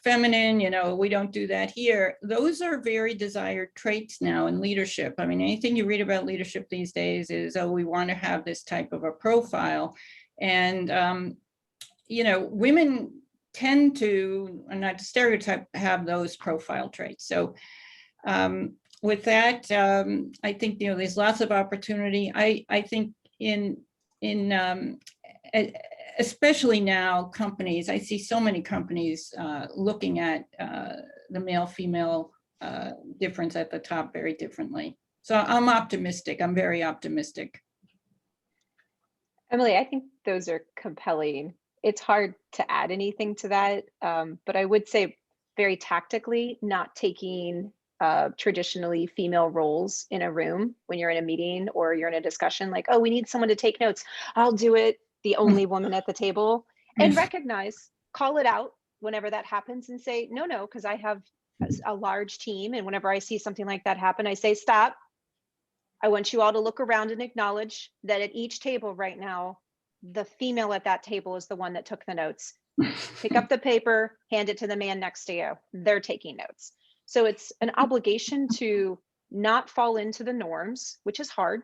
feminine, you know, we don't do that here. Those are very desired traits now in leadership. I mean, anything you read about leadership these days is, oh, we want to have this type of a profile. And, you know, women tend to, and not to stereotype, have those profile traits. So with that, I think, you know, there's lots of opportunity. I think especially now companies, I see so many companies looking at the male-female difference at the top very differently. So I'm optimistic. I'm very optimistic. Emily, I think those are compelling. It's hard to add anything to that, but I would say very tactically, not taking traditionally female roles in a room when you're in a meeting or you're in a discussion, like, oh, we need someone to take notes. I'll do it. The only woman at the table, and recognize, call it out whenever that happens and say, no, because I have a large team. And whenever I see something like that happen, I say, stop. I want you all to look around and acknowledge that at each table right now, the female at that table is the one that took the notes. Pick up the paper, hand it to the man next to you. They're taking notes. So it's an obligation to not fall into the norms, which is hard.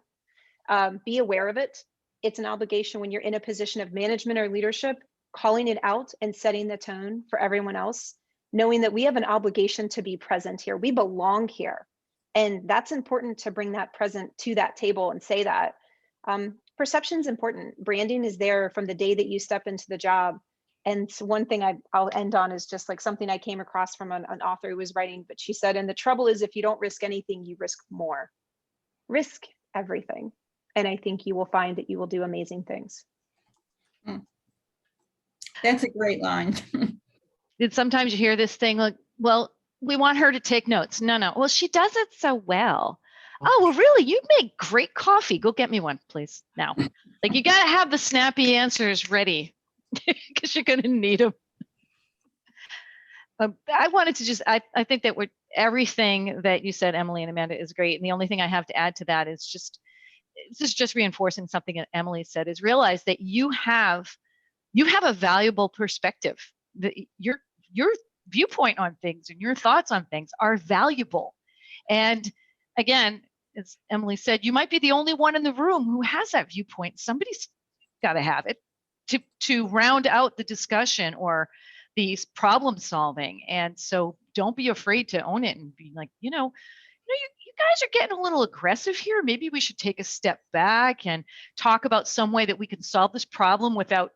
Be aware of it. It's an obligation when you're in a position of management or leadership, calling it out and setting the tone for everyone else, knowing that we have an obligation to be present here. We belong here. And that's important to bring that present to that table and say that. Perception is important. Branding is there from the day that you step into the job. And so one thing I'll end on is just like something I came across from an author who was writing, but she said, and the trouble is if you don't risk anything, you risk more. Risk everything. And I think you will find that you will do amazing things. That's a great line. Sometimes you hear this thing like, well, we want her to take notes. No. Well, she does it so well. Oh, well, really? You make great coffee. Go get me one, please. Now, like you got to have the snappy answers ready because you're going to need them. I wanted to just, I think that everything that you said, Emily and Amanda, is great. And the only thing I have to add to that is just reinforcing something that Emily said, is realize that you have a valuable perspective. Your viewpoint on things and your thoughts on things are valuable. And again, as Emily said, you might be the only one in the room who has that viewpoint. Somebody's got to have it to round out the discussion or these problem solving. And so don't be afraid to own it and be like, you guys are getting a little aggressive here. Maybe we should take a step back and talk about some way that we can solve this problem without,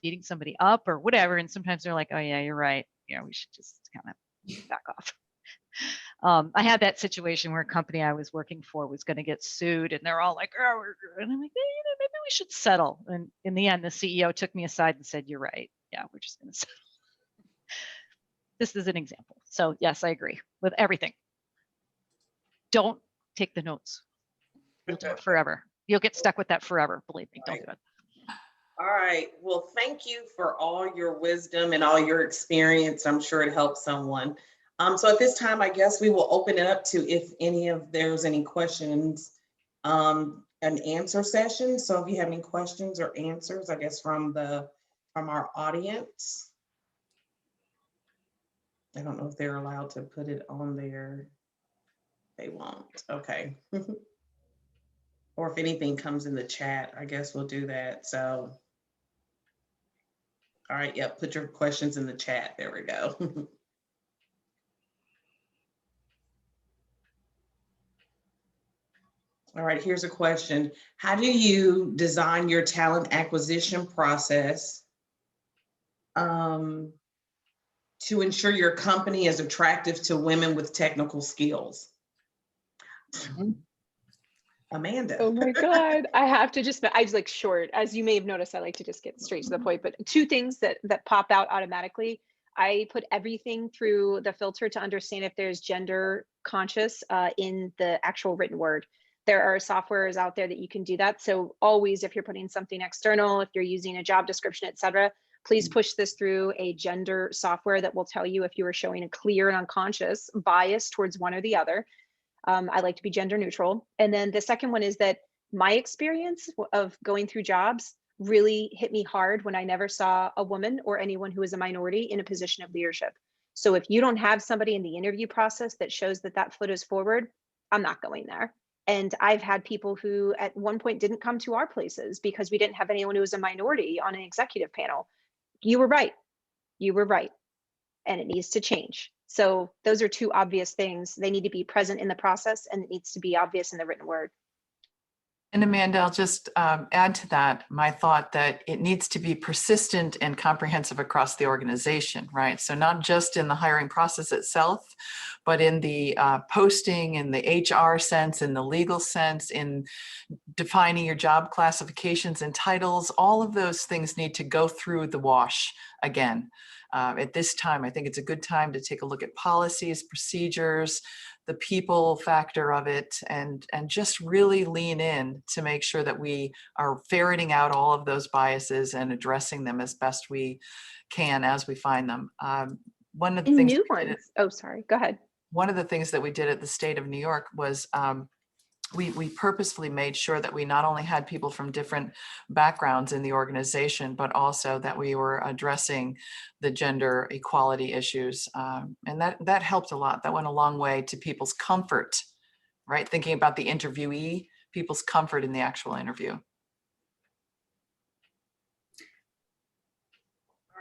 beating somebody up or whatever. And sometimes they're like, oh yeah, you're right. We should just kind of back off. I had that situation where a company I was working for was going to get sued, and they're all like, oh, and I'm like, maybe we should settle. And in the end, the CEO took me aside and said, you're right. Yeah, we're just going to settle. This is an example. So yes, I agree with everything. Don't take the notes. You'll do it forever. You'll get stuck with that forever. Believe me, don't do it. All right. Well, thank you for all your wisdom and all your experience. I'm sure it helps someone. So at this time, I guess we will open it up to if there's any questions, an answer session. So if you have any questions or answers, I guess from our audience. I don't know if they're allowed to put it on there. They won't. Okay. Or if anything comes in the chat, I guess we'll do that. So, all right. Yep. Put your questions in the chat. There we go. All right, here's a question. How do you design your talent acquisition process to ensure your company is attractive to women with technical skills? Amanda. Oh my God. I just like short, as you may have noticed, I like to just get straight to the point, but two things that pop out automatically. I put everything through the filter to understand if there's gender conscious in the actual written word. There are softwares out there that you can do that. So always, if you're putting something external, if you're using a job description, et cetera, please push this through a gender software that will tell you if you are showing a clear and unconscious bias towards one or the other. I like to be gender neutral. And then the second one is that my experience of going through jobs really hit me hard when I never saw a woman or anyone who is a minority in a position of leadership. So if you don't have somebody in the interview process that shows that foot is forward, I'm not going there. And I've had people who at one point didn't come to our places because we didn't have anyone who was a minority on an executive panel. You were right. You were right. And it needs to change. So those are two obvious things. They need to be present in the process, and it needs to be obvious in the written word. And Amanda, I'll just add to that my thought that it needs to be persistent and comprehensive across the organization, right? So not just in the hiring process itself, but in the posting, in the HR sense, in the legal sense, in defining your job classifications and titles. All of those things need to go through the wash again. At this time, I think it's a good time to take a look at policies, procedures, the people factor of it, and just really lean in to make sure that we are ferreting out all of those biases and addressing them as best we can as we find them. One of the things new ones. Oh, sorry. Go ahead. One of the things that we did at the state of New York was we purposefully made sure that we not only had people from different backgrounds in the organization, but also that we were addressing the gender equality issues. And that helped a lot. That went a long way to people's comfort, right? Thinking about the interviewee, people's comfort in the actual interview.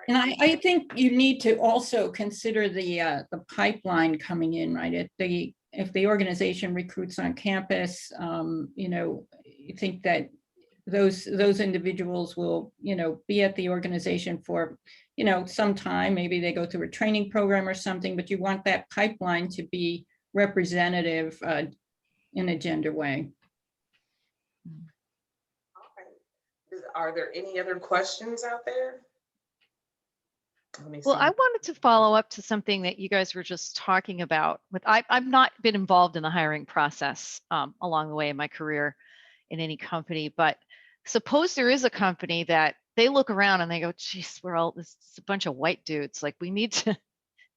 And I think you need to also consider the pipeline coming in, right? If the organization recruits on campus, you think that those individuals will, be at the organization for, some time. Maybe they go through a training program or something, but you want that pipeline to be representative in a gender way. Are there any other questions out there? Well, I wanted to follow up to something that you guys were just talking about. I've not been involved in the hiring process along the way in my career in any company, but suppose there is a company that they look around and they go, geez, this is a bunch of white dudes. Like, we need to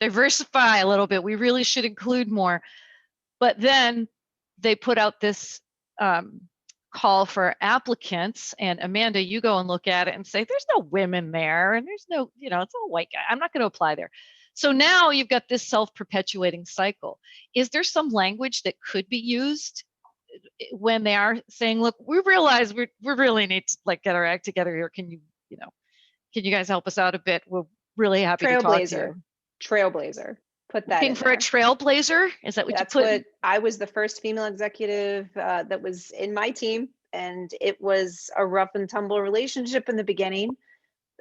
diversify a little bit. We really should include more. But then they put out this call for applicants, and Amanda, you go and look at it and say, there's no women there, and there's no, it's all white guy. I'm not going to apply there. So now you've got this self-perpetuating cycle. Is there some language that could be used when they are saying, look, we realize we really need to like get our act together here. Can you guys help us out a bit? We're really happy to talk to you. Trailblazer. Put that Looking in for there. a trailblazer? Is that what That's you put? what I was the first female executive that was in my team, and it was a rough and tumble relationship in the beginning.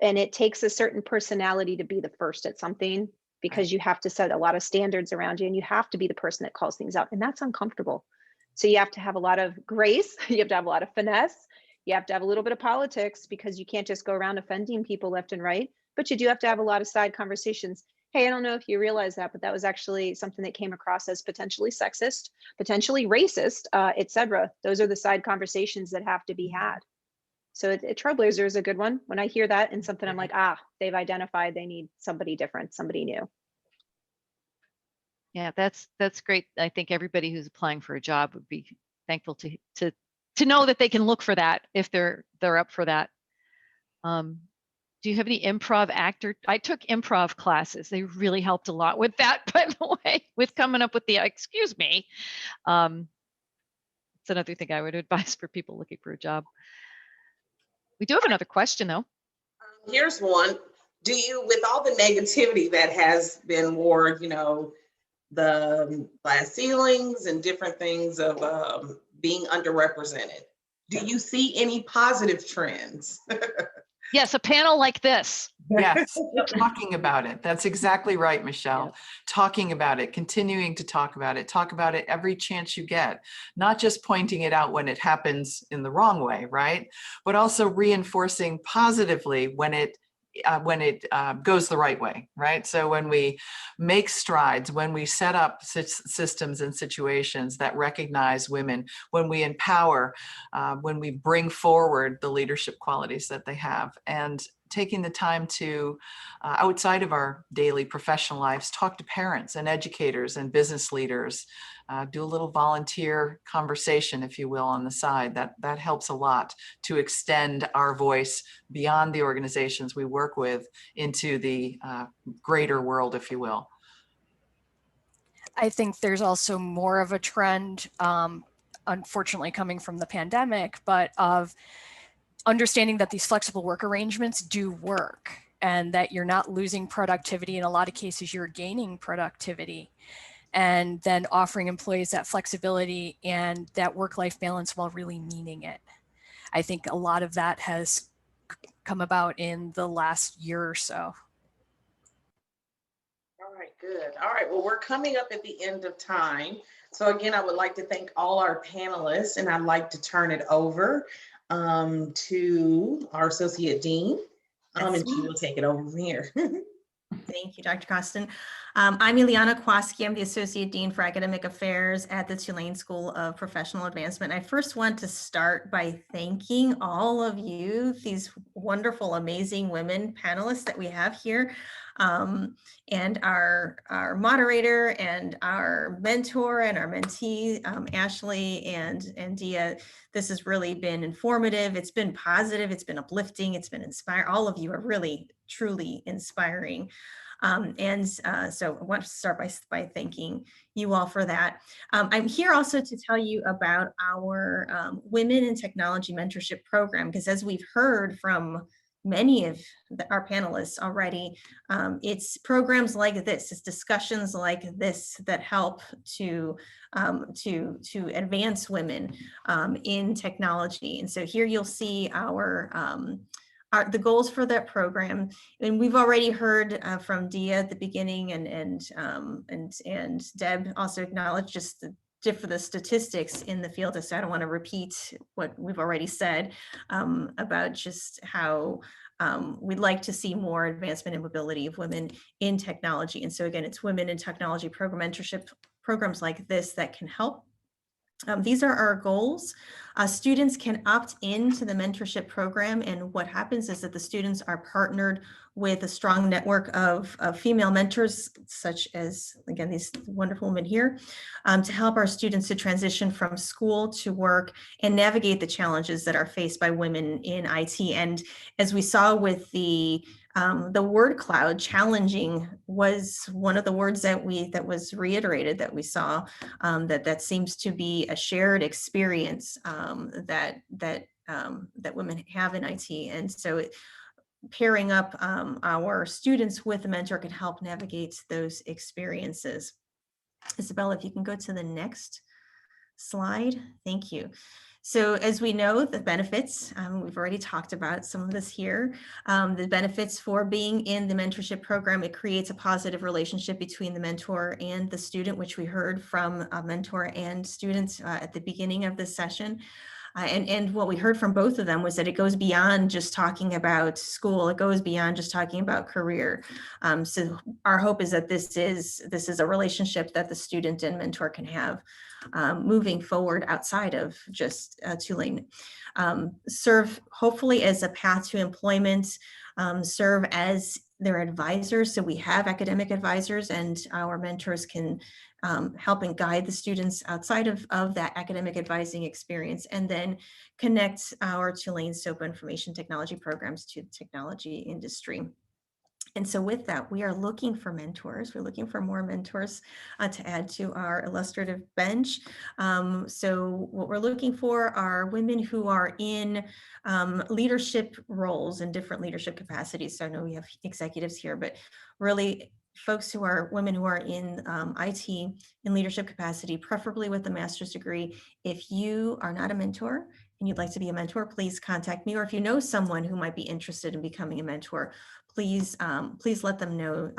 And it takes a certain personality to be the first at something, because you have to set a lot of standards around you, and you have to be the person that calls things out, and that's uncomfortable. So you have to have a lot of grace, you have to have a lot of finesse, you have to have a little bit of politics, because you can't just go around offending people left and right, but you do have to have a lot of side conversations. Hey, I don't know if you realize that, but that was actually something that came across as potentially sexist, potentially racist, etc. Those are the side conversations that have to be had. So Trailblazer is a good one. When I hear that and something, I'm like, they've identified they need somebody different, somebody new. Yeah, that's great. I think everybody who's applying for a job would be thankful to know that they can look for that if they're up for that. Do you have any improv actor? I took improv classes. They really helped a lot with that, by the way, with coming up with the excuse me. It's another thing I would advise for people looking for a job. We do have another question though. Here's one. Do you, with all the negativity that has been more, the glass ceilings and different things of being underrepresented, do you see any positive trends? Yes, a panel like this. Yes, talking about it. That's exactly right, Michelle. Yeah. Talking about it, continuing to talk about it every chance you get, not just pointing it out when it happens in the wrong way, right? But also reinforcing positively when it goes the right way, right? So when we make strides, when we set up systems and situations that recognize women, when we empower, when we bring forward the leadership qualities that they have, and taking the time to, outside of our daily professional lives, talk to parents and educators and business leaders, do a little volunteer conversation, if you will, on the side. That helps a lot to extend our voice beyond the organizations we work with into the greater world, if you will. I think there's also more of a trend, unfortunately coming from the pandemic, but of understanding that these flexible work arrangements do work and that you're not losing productivity. In a lot of cases, you're gaining productivity. And then offering employees that flexibility and that work-life balance while really meaning it. I think a lot of that has come about in the last year or so. All right, good. All right, well, we're coming up at the end of time. So again, I would like to thank all our panelists, and I'd like to turn it over to our Associate Dean, and she will take it over from here. Thank you, Dr. Costin. I'm Ileana Kwaski. I'm the Associate Dean for Academic Affairs at the Tulane School of Professional Advancement. I first want to start by thanking all of you, these wonderful, amazing women panelists that we have here, and our moderator and our mentor and our mentee, Ashley and Dia. This has really been informative. It's been positive. It's been uplifting. It's been inspiring. All of you are really, truly inspiring. So I want to start by thanking you all for that. I'm here also to tell you about our Women in Technology Mentorship Program, because as we've heard from many of our panelists already, it's programs like this, it's discussions like this that help to advance women in technology. And so here you'll see the goals for that program, and we've already heard from Dia at the beginning, and Deb also acknowledged just the statistics in the field. So I don't want to repeat what we've already said about just how we'd like to see more advancement and mobility of women in technology. And so again, it's Women in Technology Program mentorship programs like this that can help These are our goals. Students can opt into the mentorship program, and what happens is that the students are partnered with a strong network of female mentors, such as, again, these wonderful women here, to help our students to transition from school to work and navigate the challenges that are faced by women in IT. And as we saw with the word cloud, challenging was one of the words that was reiterated, that we saw, that seems to be a shared experience that women have in IT. And so pairing up our students with a mentor can help navigate those experiences. Isabella, if you can go to the next slide. Thank you. So as we know, the benefits, we've already talked about some of this here. The benefits for being in the mentorship program, it creates a positive relationship between the mentor and the student, which we heard from a mentor and students at the beginning of this session. And what we heard from both of them was that it goes beyond just talking about school. It goes beyond just talking about career. So our hope is that this is a relationship that the student and mentor can have moving forward outside of just Tulane. Serve hopefully as a path to employment, serve as their advisors. So we have academic advisors, and our mentors can help and guide the students outside of that academic advising experience, and then connect our Tulane SOPA information technology programs to the technology industry. And so with that, we are looking for mentors. We're looking for more mentors to add to our illustrative bench. So what we're looking for are women who are in leadership roles and different leadership capacities. So I know we have executives here, but really folks who are women who are in IT in leadership capacity, preferably with a master's degree. If you are not a mentor and you'd like to be a mentor, please contact me. Or if you know someone who might be interested in becoming a mentor, please let them know,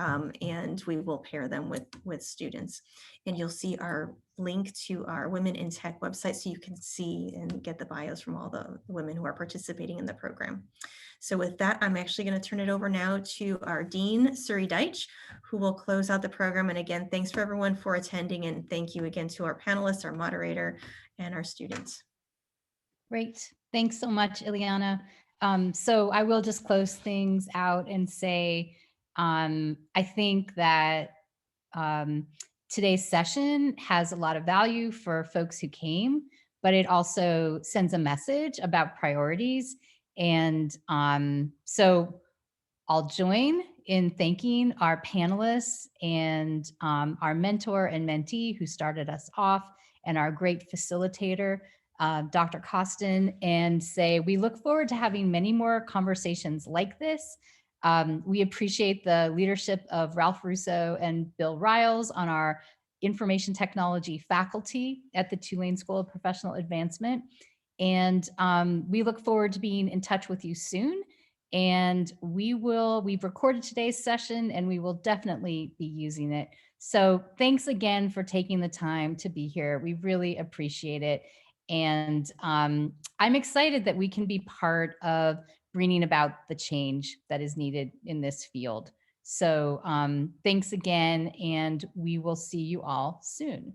and we will pair them with students. And you'll see our link to our Women in Tech website, so you can see and get the bios from all the women who are participating in the program. So with that, I'm actually going to turn it over now to our Dean, Suri Deitch, who will close out the program. And again, thanks for everyone for attending, and thank you again to our panelists, our moderator, and our students. Great. Thanks so much, Ileana. So I will just close things out and say, I think that today's session has a lot of value for folks who came, but it also sends a message about priorities. And so I'll join in thanking our panelists and our mentor and mentee who started us off, and our great facilitator, Dr. Costin, and say we look forward to having many more conversations like this. We appreciate the leadership of Ralph Russo and Bill Riles on our information technology faculty at the Tulane School of Professional Advancement. And we look forward to being in touch with you soon. And we've recorded today's session, and we will definitely be using it. So thanks again for taking the time to be here. We really appreciate it. And I'm excited that we can be part of bringing about the change that is needed in this field. So thanks again, and we will see you all soon.